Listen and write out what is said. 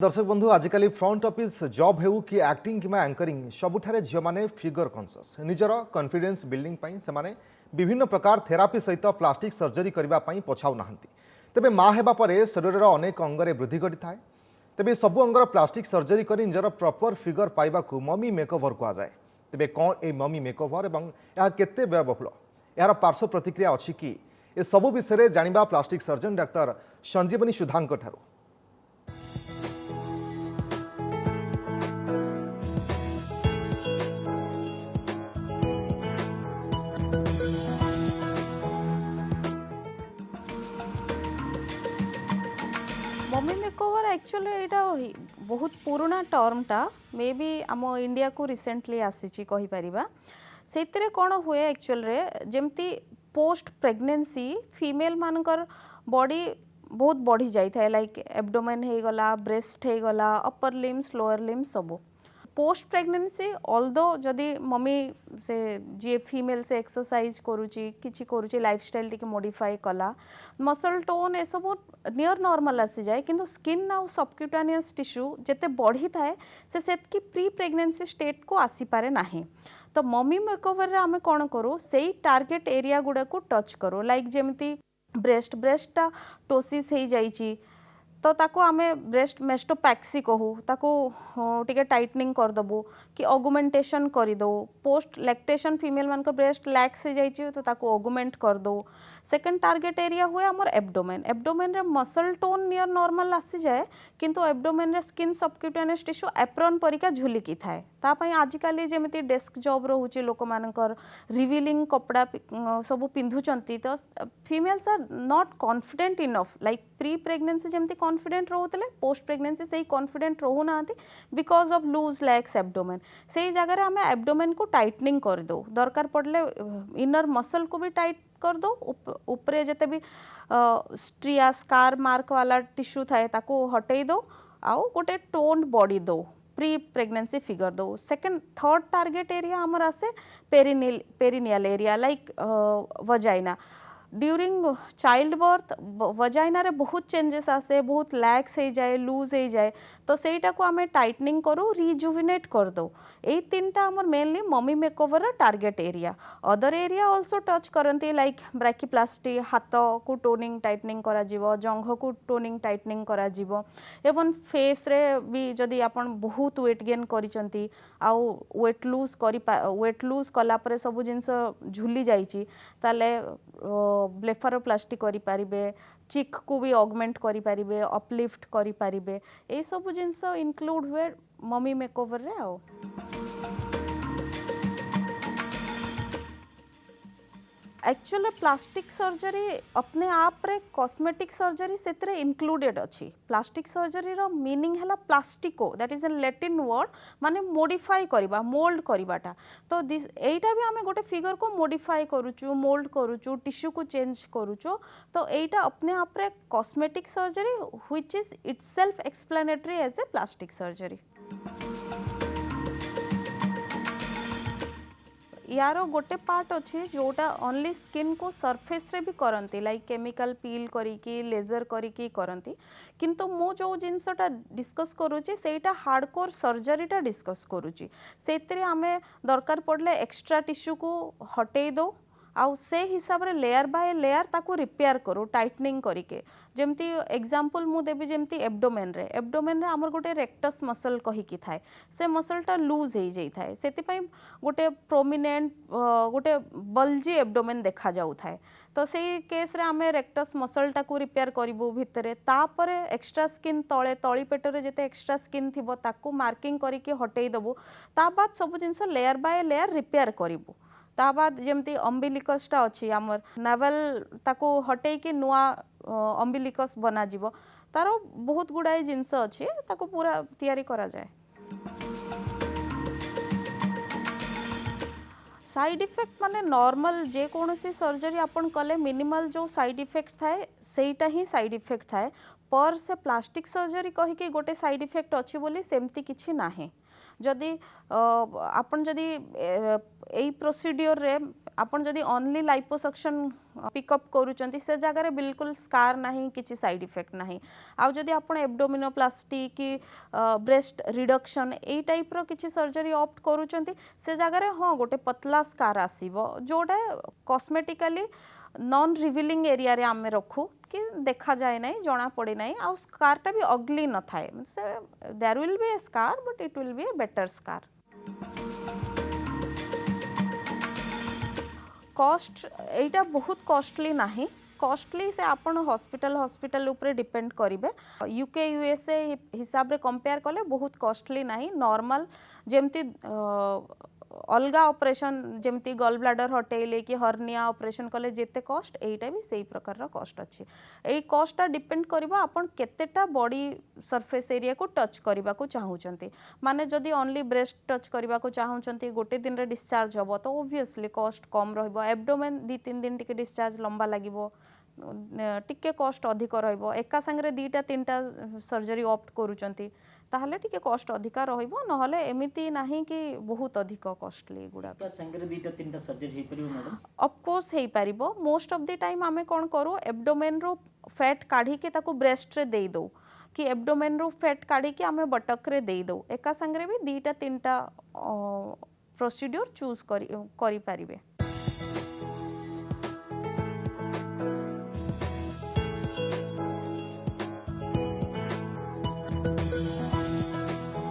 दर्शक बंधु आजिकल front office job हेउ कि एक्टिंग कि एंकरिंग सबुठारे झील मैंने फिगर कॉन्शियस निजर कॉन्फिडेंस बिल्डिंग से माने विभिन्न प्रकार थेरापी सहित प्लास्टिक सर्जरी करने पछाऊ ना तेबे माँ हेबा परे शरीर अनेक अंगरे वृद्धि घटी थाए तेबे सबु अंगर प्लास्टिक सर्जरी कर निजर प्रॉपर फिगर पाइबा ममी मेकओवर कहुए तेबे कौन ए ममी मेकओवर एवं यह केते व्ययबहुल यार पार्श्व प्रतिक्रिया अच्छी कि ए सबु विषय जानिबा प्लास्टिक सर्जन डाक्तर संजीवनी सुधांक ठारू। मम्मी मेकओवर एक्चुअली एटा बहुत पुराना टर्मटा मे बी आम इंडिया को रिसेंटली आसी कही परिबा सेतिरे कोन हुए एक्चुअल रे जेमती पोस्ट प्रेगनेंसी फीमेल मानकर बॉडी बहुत बढ़ी जाई थाए लाइक एब्डोमेन हे गला ब्रेस्ट हे गला अपर लिम्स लोअर लिम्स सब पोस्ट प्रेगनेंसी ऑल्दो जदि मम्मी से जी फीमेल से एक्सरसाइज करुची किछि करुची लाइफस्टाइल टिके मॉडिफाई कला मसल टोन ए सब नियर नॉर्मल आसी जाए किंतु स्किन आउ सबक्यूटानियस टिश्यू जेते बढ़ी थाए से सेतकी प्री प्रेगनेंसी स्टेट को आसी पारे नाही। तो मम्मी मेकओवर रे आमे कोन करू सेही टार्गेट एरिया गुडा को टच करू लाइक जेमती ब्रेस्टा टोसिस हे जाइची तो ताको आमे ब्रेस्ट मेस्टोपैक्सी कहू ताको टिके टाइटनिंग कर दबु कि ऑगुमेंटेशन कर दो पोस्ट लैक्टेशन फीमेल मान को ब्रेस्ट लैक्स हो जाइए तो ताको ऑगुमेंट कर दो। सेकंड टार्गेट एरिया हुए आमर एब्डोमेन एब्डोमेन रे मसल टोन नियर नॉर्मल आसी जाए किंतु एब्डोमेन रे स्किन सबक्यूटेनियस टिश्यू एप्रन परिका झुलिकी थाए तापाई आजिकाली जेमिति डेस्क जॉब रहउची लोक मानकर रिवीलिंग कपड़ा सब पिंधुचंती तो females are not confident enough like pre pregnancy जेमिति कॉन्फिडेंट रोते पोस्ट प्रेगनेंसी से कॉन्फिडेंट रहू ना because of loose lax abdomen से जगह आम एब्डोमेन को टाइटनिंग कर दो दरकार पड़ले इनर मसल को भी टाइट कर दो उपरे जते भी स्ट्रिया स्कार मार्क वाला टिश्यू थाए ताको हटई दो आउ गोटे टोन्ड बॉडी दो प्री प्रेगनेंसी फिगर दो। सेकंड थर्ड टार्गेट एरिया आमर आसे perineal area like vagina during child birth vagina रे बहुत चेंजेस आसे बहुत लैक्स हो जाए लूज हो जाए तो सेटा को आमे टाइटनिंग करू रिजुविनेट कर दो ए तीनटा आमर mainly mummy makeover target area. Other area also touch करती लाइक ब्रैकीप्लास्टी हाथ को टोनिंग टाइटनिंग करा जीवो जंघ को टोनिंग टाइटनिंग करा जीवो एवं फेस रे भी जदि आपण बहुत वेट गेन करिसंती आउ वेट लूज कला परे सब जिंस झुली जाइची ताले ब्लेफारोप्लास्टी करि पारिबे चिक को भी ऑगमेंट करि पारिबे अपलिफ्ट करि पारिबे ए सब जिंस इंक्लूड हुए मम्मी मेकओवर रे आओ। एक्चुअली प्लास्टिक सर्जरी अपने आप रे कॉस्मेटिक सर्जरी सेतरे इंक्लूडेड अच्छी प्लास्टिक सर्जरी रो मीनिंग हैला प्लास्टिको that is an Latin word माने मॉडिफाई करबा मोल्ड करबाटा तो दिस एटा भी हमें गोटे फिगर को मॉडिफाई करूचु मोल्ड करूचु टिश्यू को चेंज करूचु तो एटा अपने आप रे cosmetic surgery which is itself explanatory as a plastic surgery. यार गोटे पार्ट अच्छे जोटा ओनली स्किन को सरफेस रे भी करती लाइक केमिकल पील करी लेजर करी करती किंतु मु जो जिनसटा डिस्कस करुच्ची सेटा हार्डकोर सर्जरीटा डिस्कस करुच्ची से आमे दरकार पड़ले एक्स्ट्रा टिश्यू को हटई दो आउ से हिसाब रे लेयर बाय लेयर ताको रिपेयर करू टाइटनिंग करिके जेमती एग्जांपल मु देबी जेमती एब्डोमेन रे हमर गोटे रेक्टस मसल कही की थाए से मसलटा लूज हो जाई थाए सेति पई गोटे प्रोमिनेंट गोटे बल्जी एब्डोमेन देखा जाउ थाए तो से केस रे आमे रेक्टस मसलटा को रिपेयर करिवु भितरे तापरे एक्स्ट्रा स्किन तळे तळी पेटरे जेते एक्स्ट्रा स्किन थिबो ताको मार्किंग करिके हटई दबु ता बाद सब जिंस लेयर बाय लेयर रिपेयर करिवु ता बाद जेमती अम्बिलिकसटा अच्छी आमर नावल ताको हटई के नुआ अम्बिलिकस बना जीवो तारो बहुत गुड़ाई जिनस अच्छी ताको पूरा तैयारी करा जाए। साइड इफेक्ट माने नॉर्मल जे कौन सी सर्जरी अपन कले मिनिमल जो साइड इफेक्ट थाए सेटा ही साइड इफेक्ट थाए पर से प्लास्टिक सर्जरी कहीकि गोटे साइड इफेक्ट अच्छी बोली सेमती किछि नाही जदि आपण जदि एई प्रोसीड्योर रे आपण जदि ओनली लाइपोसक्शन पिकअप करूचंती से जगह रे बिल्कुल स्कार नाही किछि साइड इफेक्ट नाही आ जदि आपण एब्डोमिनोप्लास्टी कि ब्रेस्ट रिडक्शन एई टाइप रो किछि सर्जरी ऑप्ट करूचंती से जगह रे हां गोटे पतला स्कार आसीबो जोडा कॉस्मेटिकली नॉन रिवीलिंग एरिया रे आमे रखू कि देखा जाए नहीं जना पड़े नहीं आ स्कार टा भी अगली न थाए there will be a scar but it will be a better scar cost एटा बहुत कॉस्टली नहीं कॉस्टली से आपण हॉस्पिटल ऊपर डिपेंड करिवे यूके यूएसए हिसाब रे कंपेयर कले बहुत कॉस्टली नहीं नॉर्मल जेमती अलगा ऑपरेशन जेमती गॉल ब्लाडर हटेले कि हर्निया ऑपरेशन कले जेते कॉस्ट एटा भी सेही प्रकार रो कॉस्ट अछि एई कॉस्टटा डिपेंड करबा आपण केतेटा बॉडी सरफेस एरिया को टच करबा को चाहूचंती माने जदी ओनली ब्रेस्ट टच करबा को चाहूचंती गोटे दिन रे डिस्चार्ज हबो तो ऑब्वियसली कॉस्ट कम रहबो एब्डोमेन 2-3 दिन टिके डिस्चार्ज लंबा लागिबो टिके कॉस्ट अधिक रहइबो एका संगे 2-3टा सर्जरी ऑप्ट करूचंती ताहले टिके कॉस्ट अधिका रहइबो नहले एमिति नाही कि बहुत अधिक कॉस्टली गुडा एका संगे 2-3टा सर्जरी हे परिबो मैडम ऑफ कोर्स हे परिबो मोस्ट ऑफ द टाइम आमे कोन करू एब्डोमेन रो फैट काढी के ताको ब्रेस्ट रे देई दो कि एब्डोमेन रो फैट काढी के आमे बटक रे देई दो एका संगे भी 2-3टा प्रोसीड्यूर चूज करी परिबे